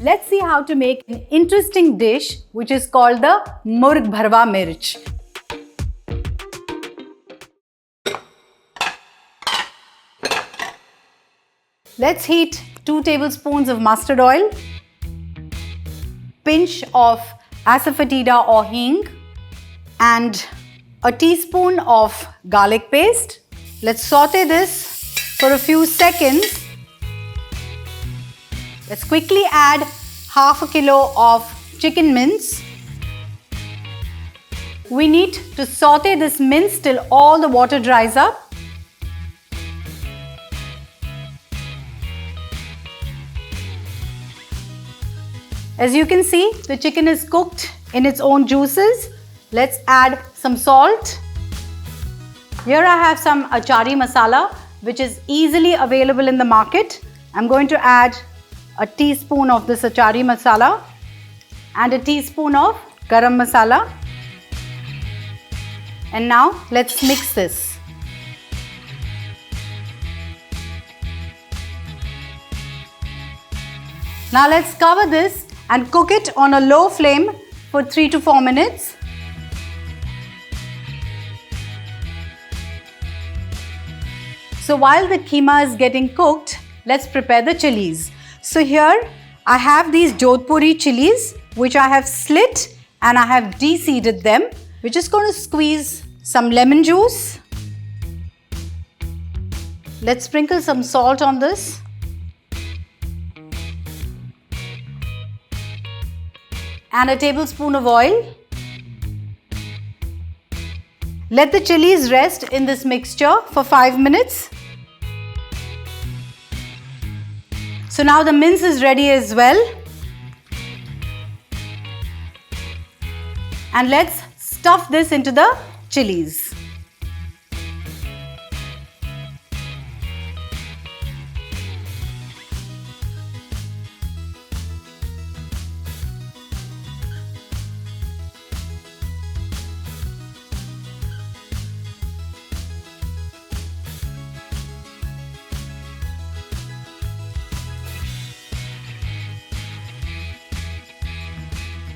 let's see how to make an interesting dish which is called the Murgh Bharwa Mirch. Let's heat 2 tablespoons of mustard oil, pinch of asafoetida or hing, and a teaspoon of garlic paste. Let's saute this for a few seconds. Let's quickly add half a kilo of chicken mince. We need to saute this mince till all the water dries up. As you can see, the chicken is cooked in its own juices. Let's add some salt. Here I have some achari masala, which is easily available in the market. I'm going to add a teaspoon of this achari masala and a teaspoon of garam masala. And now let's mix this. Now let's cover this and cook it on a low flame for 3 to 4 minutes. So while the keema is getting cooked, let's prepare the chilies. So here I have these Jodhpuri chilies which I have slit and I have de-seeded them. We're just going to squeeze some lemon juice. Let's sprinkle some salt on this. And a tablespoon of oil. Let the chilies rest in this mixture for 5 minutes. So now the mince is ready as well. And let's stuff this into the chilies.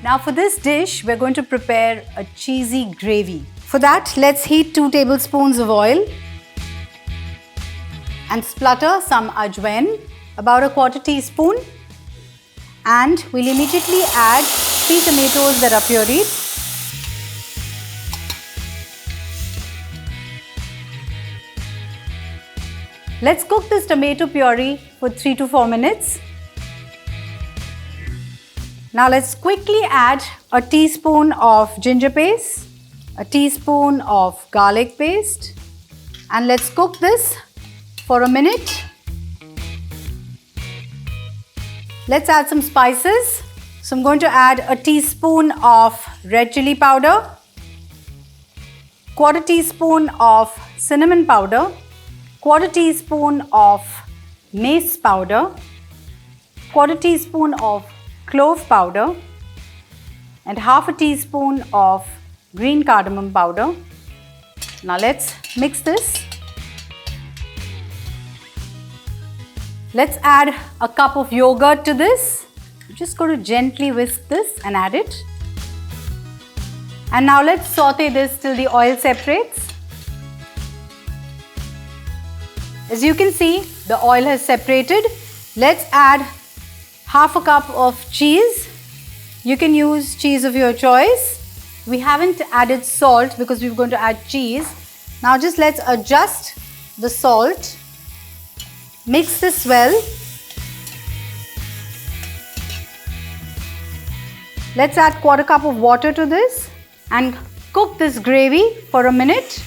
Now for this dish, we're going to prepare a cheesy gravy. For that, let's heat 2 tablespoons of oil and splutter some ajwain, about a 1/4 teaspoon. And we'll immediately add 3 tomatoes that are pureed. Let's cook this tomato puree for 3 to 4 minutes. Now let's quickly add a teaspoon of ginger paste, a teaspoon of garlic paste, and let's cook this for a minute. Let's add some spices. So I'm going to add a teaspoon of red chili powder, 1/4 teaspoon of cinnamon powder, 1/4 teaspoon of mace powder, 1/4 teaspoon of clove powder, and half a teaspoon of green cardamom powder. Now let's mix this. Let's add a cup of yogurt to this. I'm just going to gently whisk this and add it. And now let's saute this till the oil separates. As you can see, the oil has separated. Let's add half a cup of cheese. You can use cheese of your choice. We haven't added salt because we're going to add cheese. Now just let's adjust the salt. Mix this well. Let's add 1/4 cup of water to this and cook this gravy for a minute.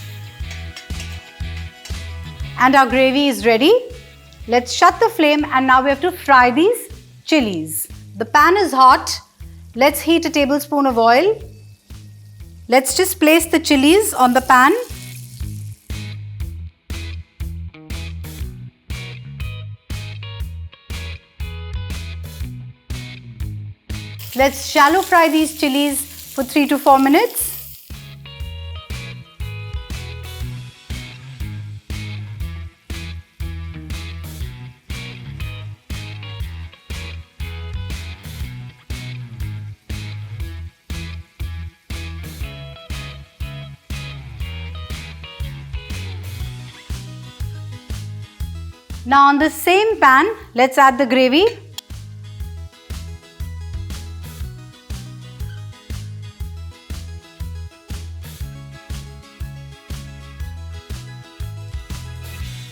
And our gravy is ready. Let's shut the flame and now we have to fry these chilies. The pan is hot. Let's heat a tablespoon of oil. Let's just place the chilies on the pan. Let's shallow fry these chilies for 3 to 4 minutes. Now on the same pan, let's add the gravy.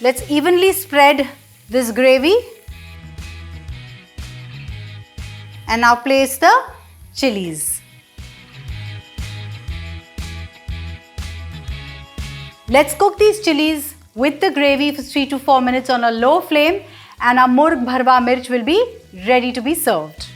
Let's evenly spread this gravy. And now place the chilies. Let's cook these chilies with the gravy for 3 to 4 minutes on a low flame, and our Murgh Bharwa Mirch will be ready to be served.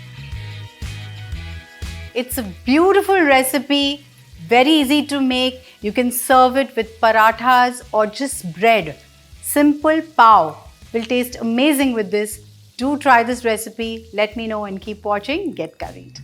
It's a beautiful recipe, very easy to make. You can serve it with parathas or just bread. Simple pav will taste amazing with this. Do try this recipe. Let me know and keep watching Get Curried.